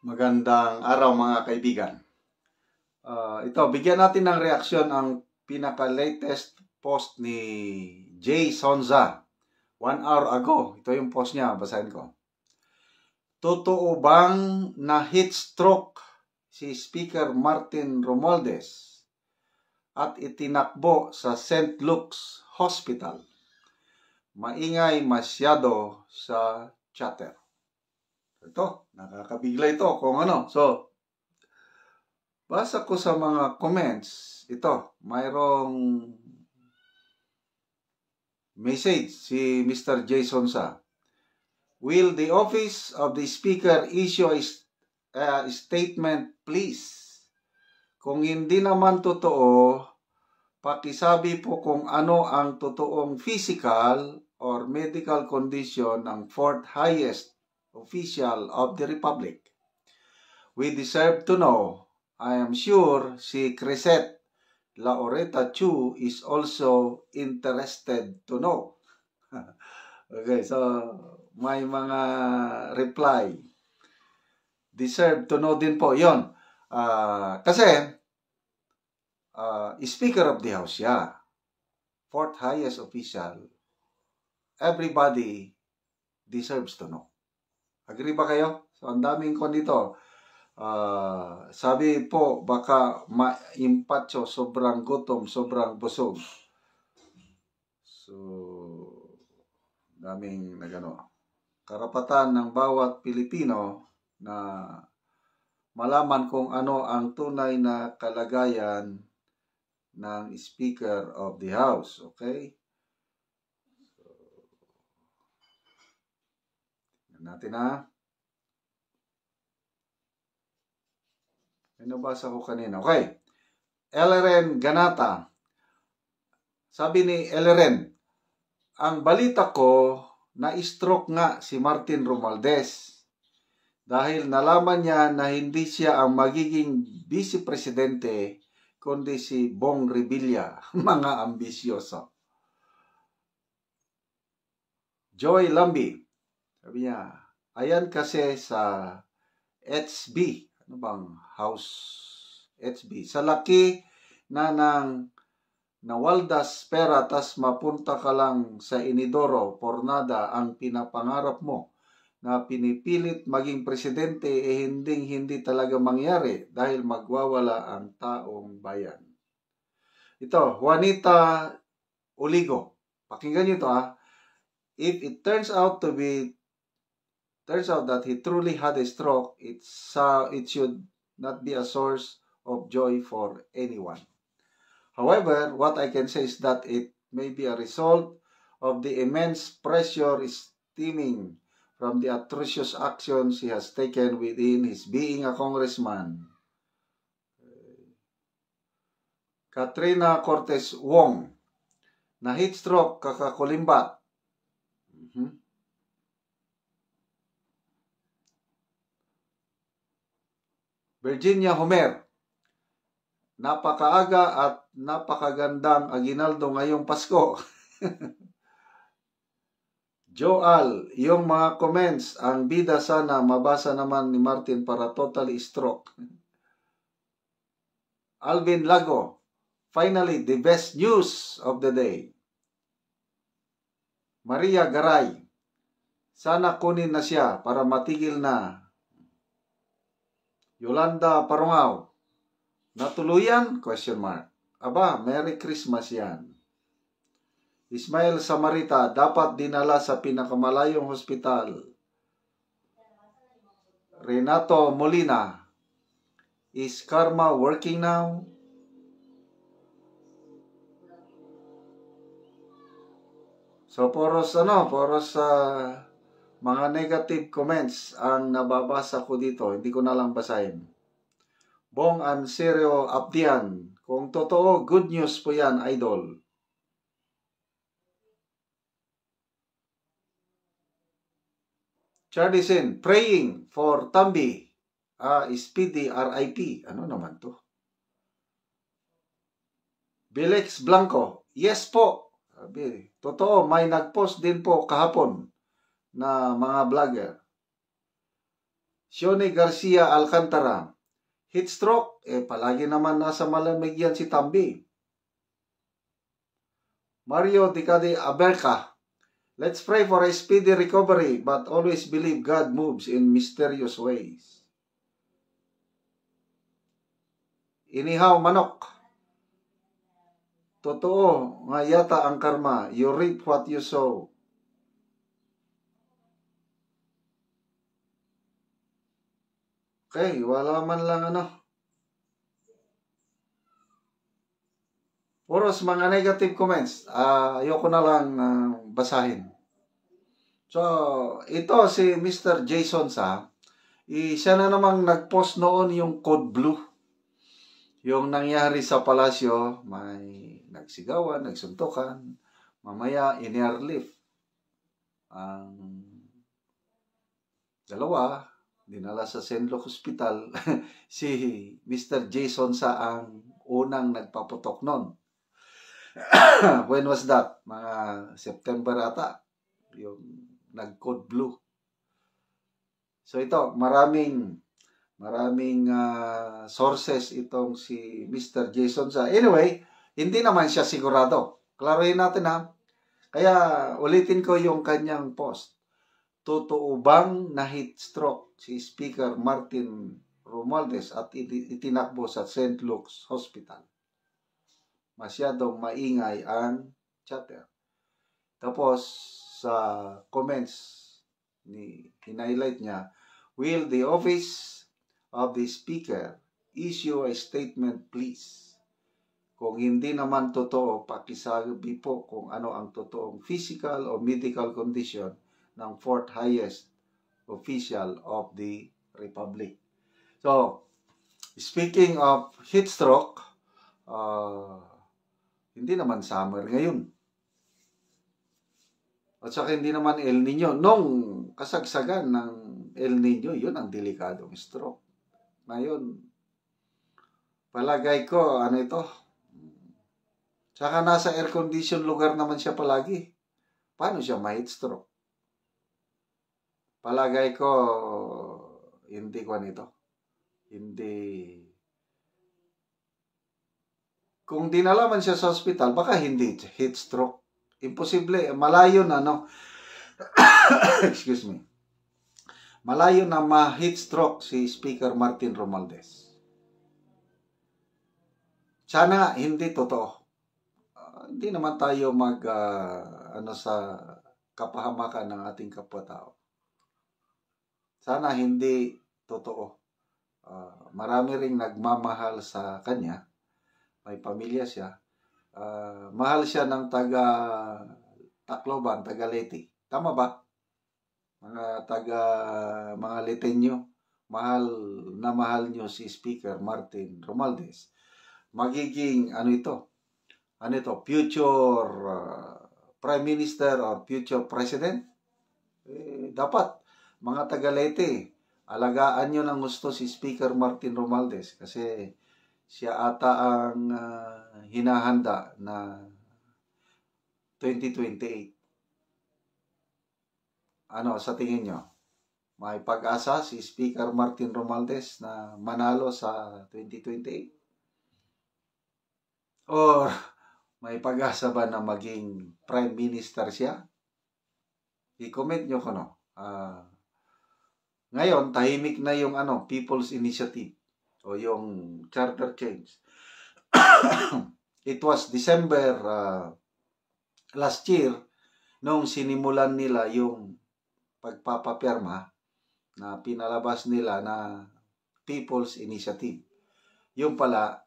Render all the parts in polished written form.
Magandang araw mga kaibigan. Ito, bigyan natin ng reaksyon ang pinaka-latest post ni Jay Sonza. 1 hour ago. Ito yung post niya. Basahin ko. Totoo bang na heat stroke si Speaker Martin Romualdez at itinakbo sa St. Luke's Hospital? Maingay masyado sa chatter. Ito, nakakabigla ito kung ano. So, basa ko sa mga comments. Ito, mayroong message si Mr. Jason sa. Will the office of the speaker issue a statement, please? Kung hindi naman totoo, pakisabi po kung ano ang totoong physical or medical condition ng fourth highest official of the Republic. We deserve to know. I am sure si Crisette Laureta Chu is also interested to know. Okay, so may mga reply. Deserve to know din po. Yon. Kasi, Speaker of the House siya. Fourth highest official. Everybody deserves to know. Agree ba kayo? So, ang daming ko dito. Sabi po, baka maimpatyo, sobrang gutom, sobrang busog. So, daming nagano. Karapatan ng bawat Pilipino na malaman kung ano ang tunay na kalagayan ng Speaker of the House. Okay? Natin na. May nabasa ko kanina. Okay. Eleren Ganata. Sabi ni Eleren, ang balita ko, na-stroke nga si Martin Romualdez dahil nalaman niya na hindi siya ang magiging vice presidente kundi si Bong Revilla. Mga ambisyoso. Joy Lambi. Sabi niya, ayan kasi sa HB, ano bang house HB, sa laki na ng nawaldas pera tas mapunta ka lang sa inidoro, pornada ang pinapangarap mo na pinipilit maging presidente hindi talaga mangyari dahil magwawala ang taong bayan. Ito, Juanita Oligo. Pakinggan niyo ito If it turns out that he truly had a stroke, it should not be a source of joy for anyone. However, what I can say is that it may be a result of the immense pressure stemming from the atrocious actions he has taken within his being a congressman. Katrina Cortez Wong, na heat stroke kakakulimbat. Virginia Homer, napakaaga at napakagandang aginaldo ngayong Pasko. Joal, yung mga comments, ang bida sana mabasa naman ni Martin para totally stroke. Alvin Lago, finally, the best news of the day. Maria Garay, sana kunin na siya para matigil na. Yolanda Parungaw, natuluyan? Question mark. Aba, Merry Christmas yan. Ismael Samarita, dapat dinala sa pinakamalayong hospital. Renato Molina, is karma working now? So, poros mga negative comments ang nababasa ko dito. Hindi ko na lang basahin. Bong Anserio Abdian, kung totoo, good news po yan, idol. Charlison, praying for Tambi. Speedy RIP. Ano naman to? Bilex Blanco, yes po. Sabi, totoo, may nagpost din po kahapon na mga vlogger. Shoni Garcia Alcantara, heat stroke, palagi naman nasa malamig yan si Tambi. Mario Dicade Aberca, let's pray for a speedy recovery, but always believe God moves in mysterious ways. Inihaw Manok, totoo nga yata ang karma, you reap what you sow. Okay, wala man lang puros mga negative comments. Ayoko na lang basahin. So, ito si Mr. Jason Sa, siya na namang nag-post noon yung Code Blue. Yung nangyari sa palasyo, may nagsigawan, nagsuntukan, mamaya in-airlift. Ang dalawa, dinala sa St. Luke Hospital. Si Mr. Jason Sa ang unang nagpaputok noon. When was that? Mga September ata. Yung nag-Code Blue. So ito, maraming sources itong si Mr. Jason Sa. Anyway, hindi naman siya sigurado. Klaruhin natin ha. Kaya ulitin ko yung kanyang post. Totoo bang na heat stroke si Speaker Martin Romualdez at itinakbo sa St. Luke's Hospital? Masyadong maingay ang chatter. Tapos sa comments in-highlight niya, will the office of the speaker issue a statement please? Kung hindi naman totoo, pakisabi po kung ano ang totoong physical o medical condition ng fourth highest official of the Republic. So, speaking of heat stroke, hindi naman summer ngayon. At saka hindi naman El Nino. Nung kasagsagan ng El Nino, yun ang delikadong stroke. Ngayon, palagay ko, ito? Saka nasa air-condition lugar naman siya palagi. Paano siya ma-heat stroke? Palagay ko, hindi ko Hindi. Kung dinalaman siya sa hospital, baka hindi heat stroke. Imposible. Malayo na, excuse me. Malayo na ma-heat stroke si Speaker Martin Romualdez. Sana hindi totoo. Hindi naman tayo sa kapahamakan ng ating kapwa-tao. Sana hindi totoo. Marami ring nagmamahal sa kanya. May pamilya siya. Mahal siya ng taga Tacloban, taga Leyte. Tama ba? Mga Letenyo. Mahal nyo si Speaker Martin Romualdez. Magiging, future Prime Minister or future President? Dapat, mga taga Leyte, alagaan nyo ng gusto si Speaker Martin Romualdez kasi siya ata ang hinahanda na 2028. Sa tingin nyo? May pag-asa si Speaker Martin Romualdez na manalo sa 2028? Or may pag-asa ba na maging Prime Minister siya? I-comment nyo ko, ngayon, tahimik na yung People's Initiative o yung charter change. It was December last year nung sinimulan nila yung pagpapapirma na pinalabas nila na People's Initiative. Yung pala,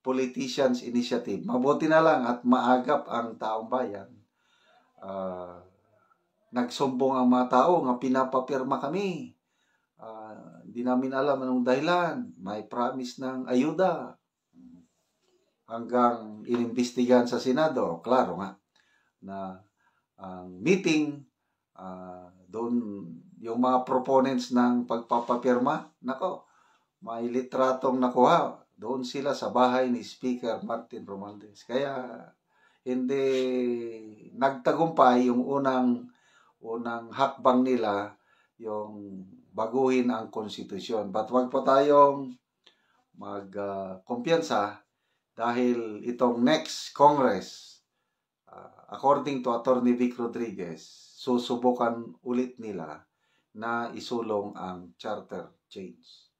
Politicians Initiative. Mabuti na lang at maagap ang taong bayan. Nagsumbong ang mga tao nga pinapapirma kami. Hindi namin alam anong dahilan. May promise ng ayuda. Hanggang inimbestigahan sa Senado. Klaro nga na ang meeting, doon yung mga proponents ng pagpapapirma, may litratong nakuha. Doon sila sa bahay ni Speaker Martin Romualdez. Kaya hindi nagtagumpay yung unang hakbang nila, yung baguhin ang konstitusyon. But wag po tayong kumpiyansa dahil itong next Congress, according to Attorney Vic Rodriguez, susubukan ulit nila na isulong ang charter change.